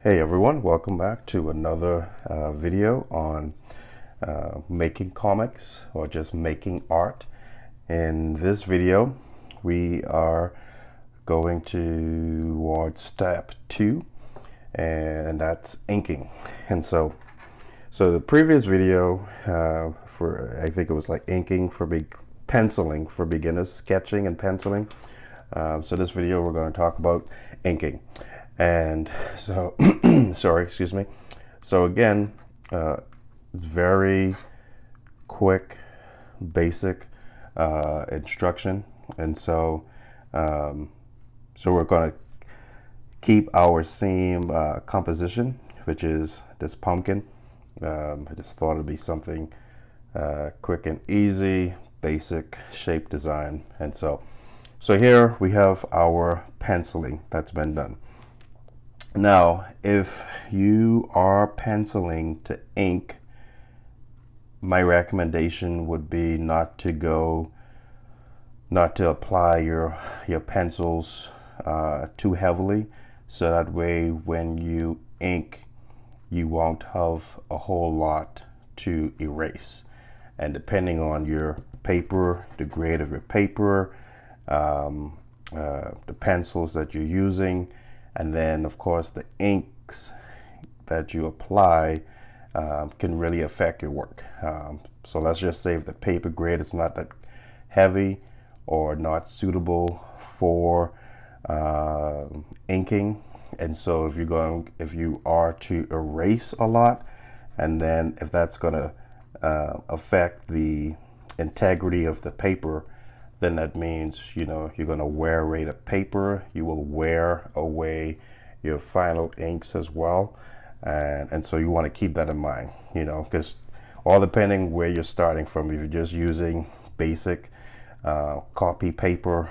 Hey everyone, welcome back to another video on making comics or just making art. In this video, we are going towards step 2, and that's inking. And so the previous video I think it was like inking for penciling for beginners, sketching and penciling. So this video we're going to talk about inking. And so, sorry, excuse me. So again, it's very quick, basic instruction. And so we're going to keep our same composition, which is this pumpkin. I just thought it'd be something quick and easy, basic shape design. And so here we have our penciling that's been done. Now, if you are penciling to ink, my recommendation would be not to apply your pencils too heavily, so that way when you ink, you won't have a whole lot to erase. And depending on your paper, the grade of your paper, the pencils that you're using, and then of course the inks that you apply can really affect your work. So let's just say if the paper grade is not that heavy or not suitable for inking, and so if you are to erase a lot, and then if that's going to affect the integrity of the paper, then that means you're going to wear away the paper. You will wear away your final inks as well, and so you want to keep that in mind, because all depending where you're starting from. If you're just using basic copy paper,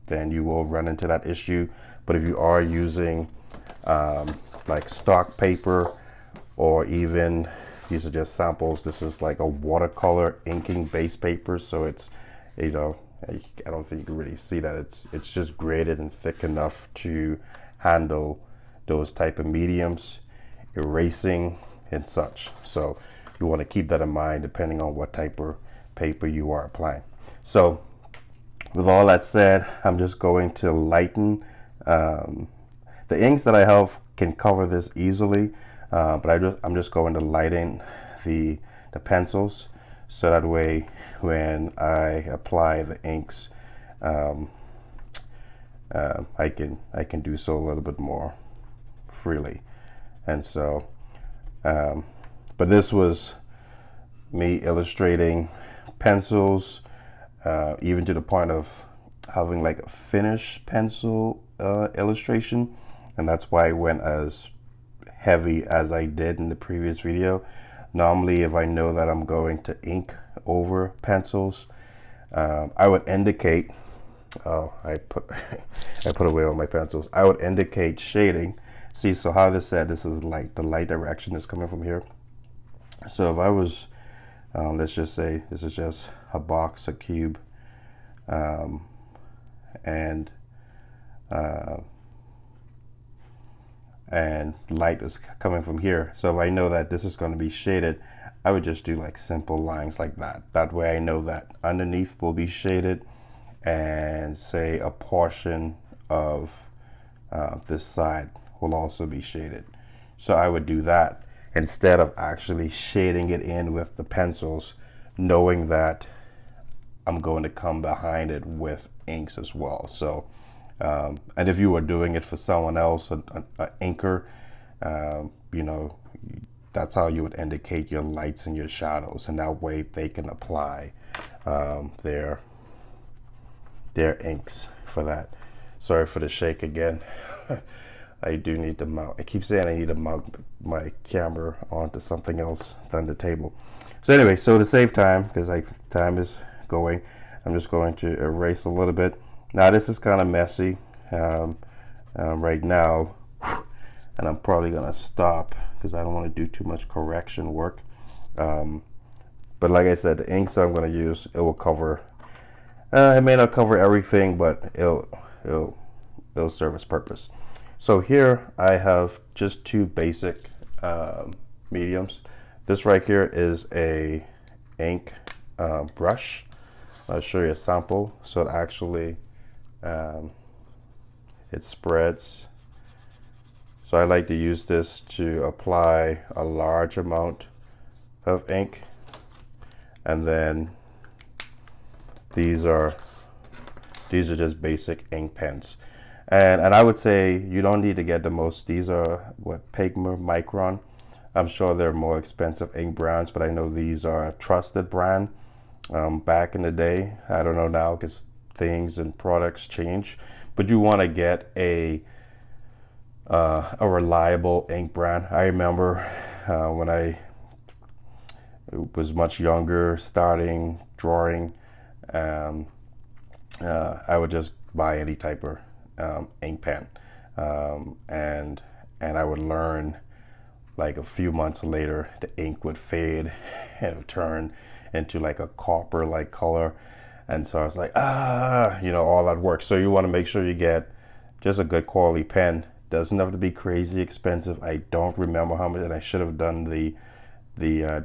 then you will run into that issue. But if you are using like stock paper, or even these are just samples, this is like a watercolor inking base paper, so it's I don't think you can really see that. It's just graded and thick enough to handle those type of mediums, erasing and such. So you want to keep that in mind depending on what type of paper you are applying. So with all that said, I'm just going to lighten. The inks that I have can cover this easily, but I'm just going to lighten the pencils, so that way when I apply the inks, I can do so a little bit more freely. And so, but this was me illustrating pencils, even to the point of having like a finished pencil illustration, and that's why I went as heavy as I did in the previous video. Normally, if I know that I'm going to ink over pencils, I would indicate, I put away all my pencils. I would indicate shading. See, so how this said, this is like the light direction is coming from here. So if I was, let's just say this is just a box, a cube, and light is coming from here. So if I know that this is going to be shaded, I would just do like simple lines like that. That way I know that underneath will be shaded, and say a portion of this side will also be shaded. So I would do that instead of actually shading it in with the pencils, knowing that I'm going to come behind it with inks as well. So and if you were doing it for someone else, an inker, that's how you would indicate your lights and your shadows, and that way they can apply their inks for that. Sorry for the shake again. I do need to mount. I keep saying I need to mount my camera onto something else than the table. So anyway, so to save time, because time is going, I'm just going to erase a little bit. Now this is kind of messy right now, and I'm probably gonna stop because I don't want to do too much correction work. But like I said, the inks I'm going to use, it will cover. It may not cover everything, but it'll serve its purpose. So here I have just two basic mediums. This right here is a ink brush. I'll show you a sample. So it actually it spreads. So I like to use this to apply a large amount of ink, and then these are just basic ink pens. And I would say you don't need to get the most. These are what, Pigma Micron. I'm sure they're more expensive ink brands, but I know these are a trusted brand. Back in the day, I don't know now because things and products change, but you want to get a reliable ink brand. I remember when I was much younger, starting drawing, I would just buy any type of ink pen, and I would learn, like a few months later, the ink would fade and it would turn into like a copper like color. And so I was like, all that work. So you want to make sure you get just a good quality pen. Doesn't have to be crazy expensive. I don't remember how much, and I should have done the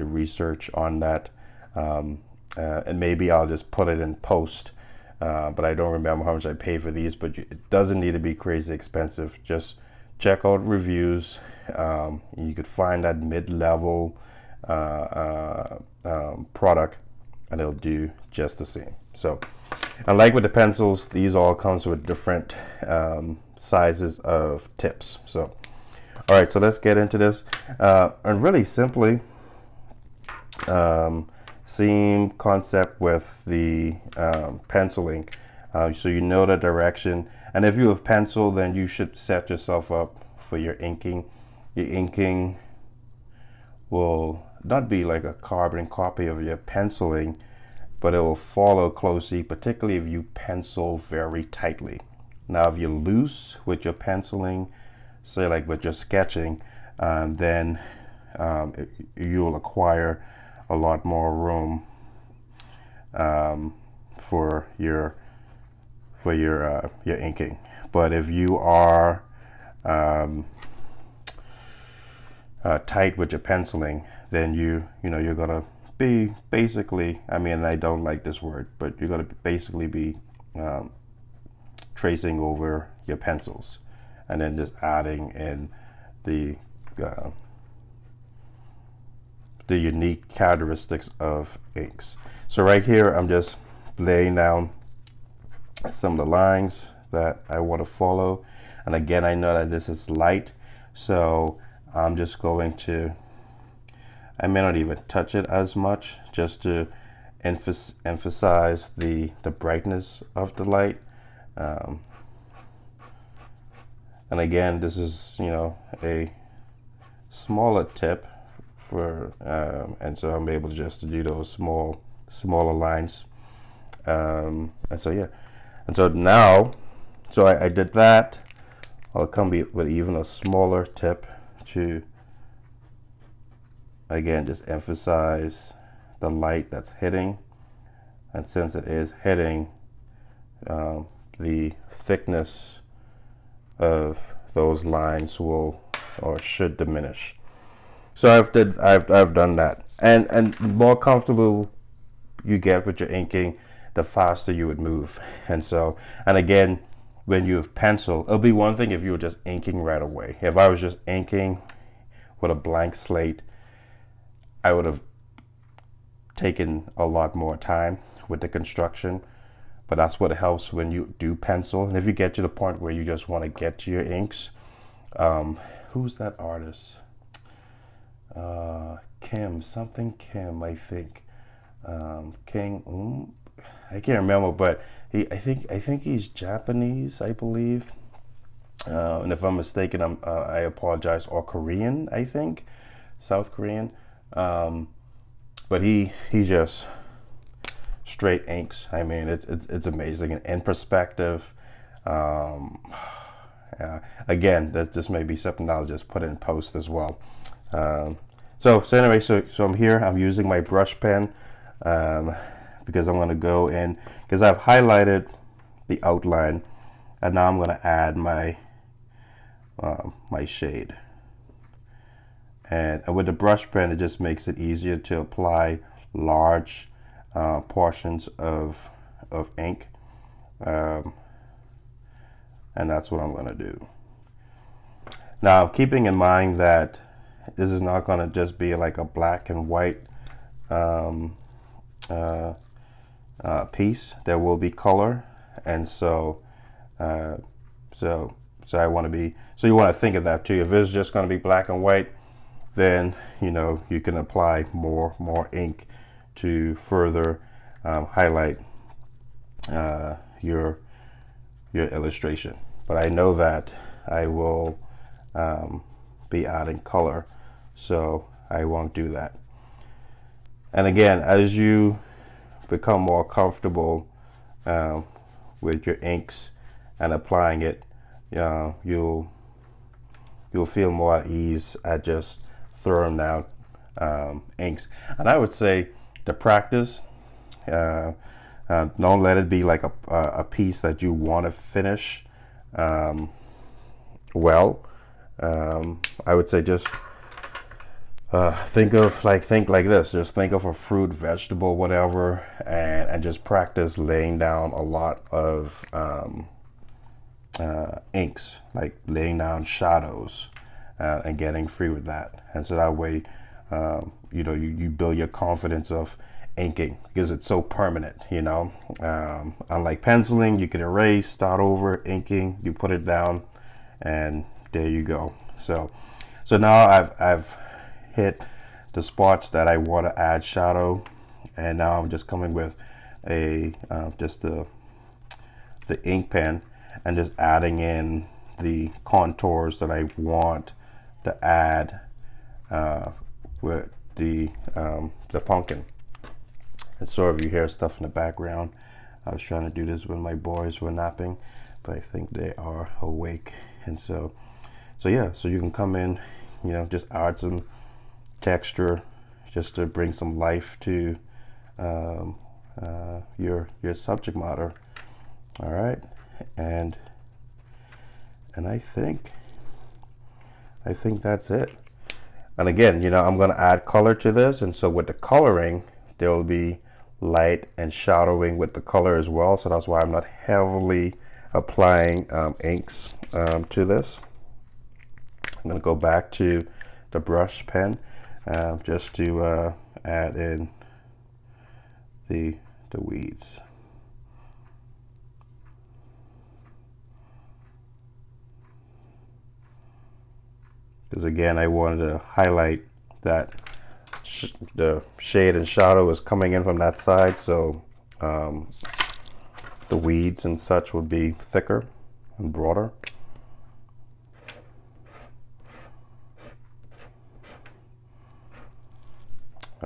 research on that. And maybe I'll just put it in post. But I don't remember how much I paid for these. But it doesn't need to be crazy expensive. Just check out reviews. You could find that mid-level product, and it'll do just the same. So, and like with the pencils, these all comes with different sizes of tips. So, all right, so let's get into this. And really simply, same concept with the pencil ink. So you know the direction, and if you have pencil, then you should set yourself up for your inking. Your inking will not be like a carbon copy of your penciling, but it will follow closely, particularly if you pencil very tightly. Now, if you're loose with your penciling, say like with your sketching, then you'll acquire a lot more room for your inking. But if you are tight with your penciling, then you're gonna be basically, I mean, I don't like this word, but you're gonna basically be tracing over your pencils and then just adding in the unique characteristics of inks. So right here, I'm just laying down some of the lines that I want to follow. And again, I know that this is light, so I'm just going to, I may not even touch it as much, just to emphasize the brightness of the light. And again, this is, a smaller tip for, and so I'm able just to do those smaller lines. And so, yeah. And so now, so I did that. I'll come with even a smaller tip to, again, just emphasize the light that's hitting. And since it is hitting, the thickness of those lines will or should diminish. So I've done that, and the more comfortable you get with your inking, the faster you would move. And so, and again, when you have pencil, it'll be one thing if you were just inking right away. If I was just inking with a blank slate, I would have taken a lot more time with the construction. But that's what helps when you do pencil. And if you get to the point where you just want to get to your inks, who's that artist? Kim, I think. King, I can't remember, but I think he's Japanese, I believe. And if I'm mistaken, I apologize. Or Korean, I think, South Korean. But he just straight inks. I mean, it's amazing. And in perspective, again, that just may be something I'll just put in post as well. So anyway, so I'm here. I'm using my brush pen because I'm going to go in, because I've highlighted the outline, and now I'm going to add my my shade. And with the brush pen, it just makes it easier to apply large portions of ink. And that's what I'm going to do. Now, keeping in mind that this is not going to just be like a black and white piece. There will be color, and so I want to be. So you want to think of that too. If it's just going to be black and white, then you can apply more ink to further highlight your illustration. But I know that I will be adding color, so I won't do that. And again, as you become more comfortable with your inks and applying it, you'll feel more at ease at just throwing out inks. And I would say the practice, don't let it be like a piece that you want to finish well. I would say just think like this. Just think of a fruit, vegetable, whatever, and just practice laying down a lot of inks, like laying down shadows and getting free with that. And so that way, you build your confidence of inking, because it's so permanent. Unlike penciling, you can erase, start over. Inking, you put it down, and there you go. So now I've hit the spots that I want to add shadow, and now I'm just coming with just the ink pen and just adding in the contours that I want to add with the pumpkin. And sorry if you hear stuff in the background. I was trying to do this when my boys were napping, but I think they are awake. And so yeah, so you can come in, just add some texture just to bring some life to your subject matter. All right, and I think that's it. And again, I'm going to add color to this, and so with the coloring, there will be light and shadowing with the color as well. So that's why I'm not heavily applying inks to this. I'm going to go back to the brush pen just to add in the weeds. Because again, I wanted to highlight that the shade and shadow is coming in from that side, so the weeds and such would be thicker and broader.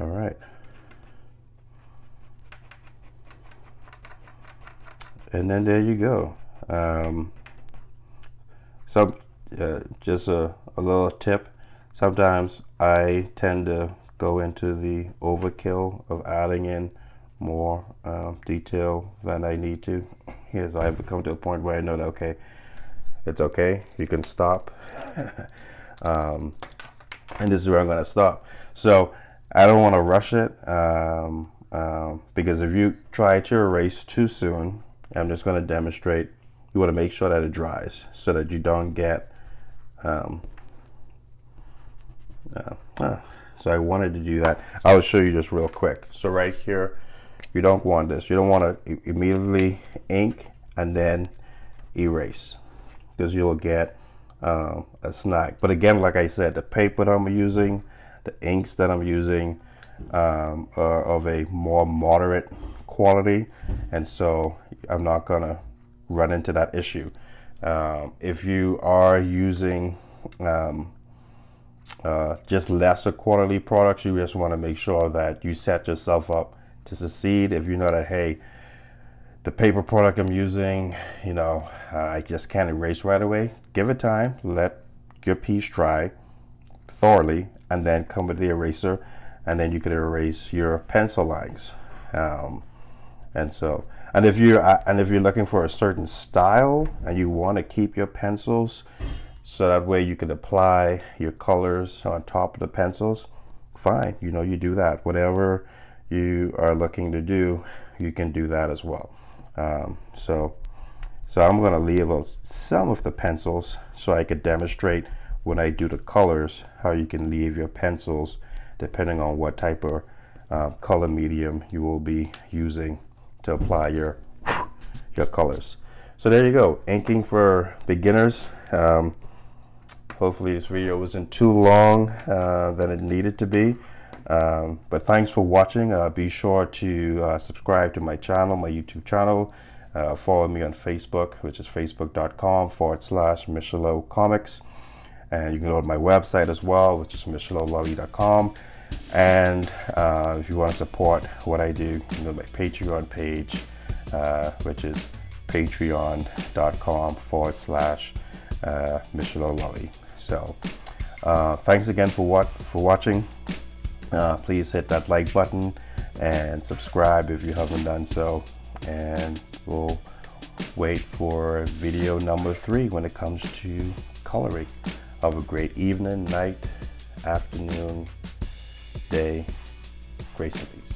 All right. And then there you go. Just a little tip. Sometimes I tend to go into the overkill of adding in more detail than I need to. So I've come to a point where I know that, okay, it's okay, you can stop. And this is where I'm going to stop. So I don't want to rush it, because if you try to erase too soon, I'm just going to demonstrate. You want to make sure that it dries so that you don't get so I wanted to do that. I'll show you just real quick. So right here, you don't want this. You don't want to immediately ink and then erase, because you'll get a snag. But again, like I said, the paper that I'm using, the inks that I'm using are of a more moderate quality, and so I'm not gonna run into that issue. If you are using just lesser quality products, you just want to make sure that you set yourself up to succeed. If you know that, hey, the paper product I'm using, I just can't erase right away, give it time, let your piece dry thoroughly, and then come with the eraser, and then you can erase your pencil lines. And if you're looking for a certain style and you want to keep your pencils so that way you can apply your colors on top of the pencils. Fine, you know, you do that. Whatever you are looking to do, you can do that as well. So I'm going to leave some of the pencils so I could demonstrate when I do the colors how you can leave your pencils depending on what type of color medium you will be using to apply your colors. So there you go, inking for beginners. Hopefully this video wasn't too long than it needed to be. But thanks for watching. Be sure to subscribe to my channel, my YouTube channel. Follow me on Facebook, which is facebook.com/Michelot Comics. And you can go to my website as well, which is michelotlowy.com. And if you want to support what I do, you can go to my Patreon page, which is patreon.com/Michelotlowy. So thanks again for watching. Please hit that like button and subscribe if you haven't done so. And we'll wait for video number 3 when it comes to coloring. Have a great evening, night, afternoon, day. Grace and peace.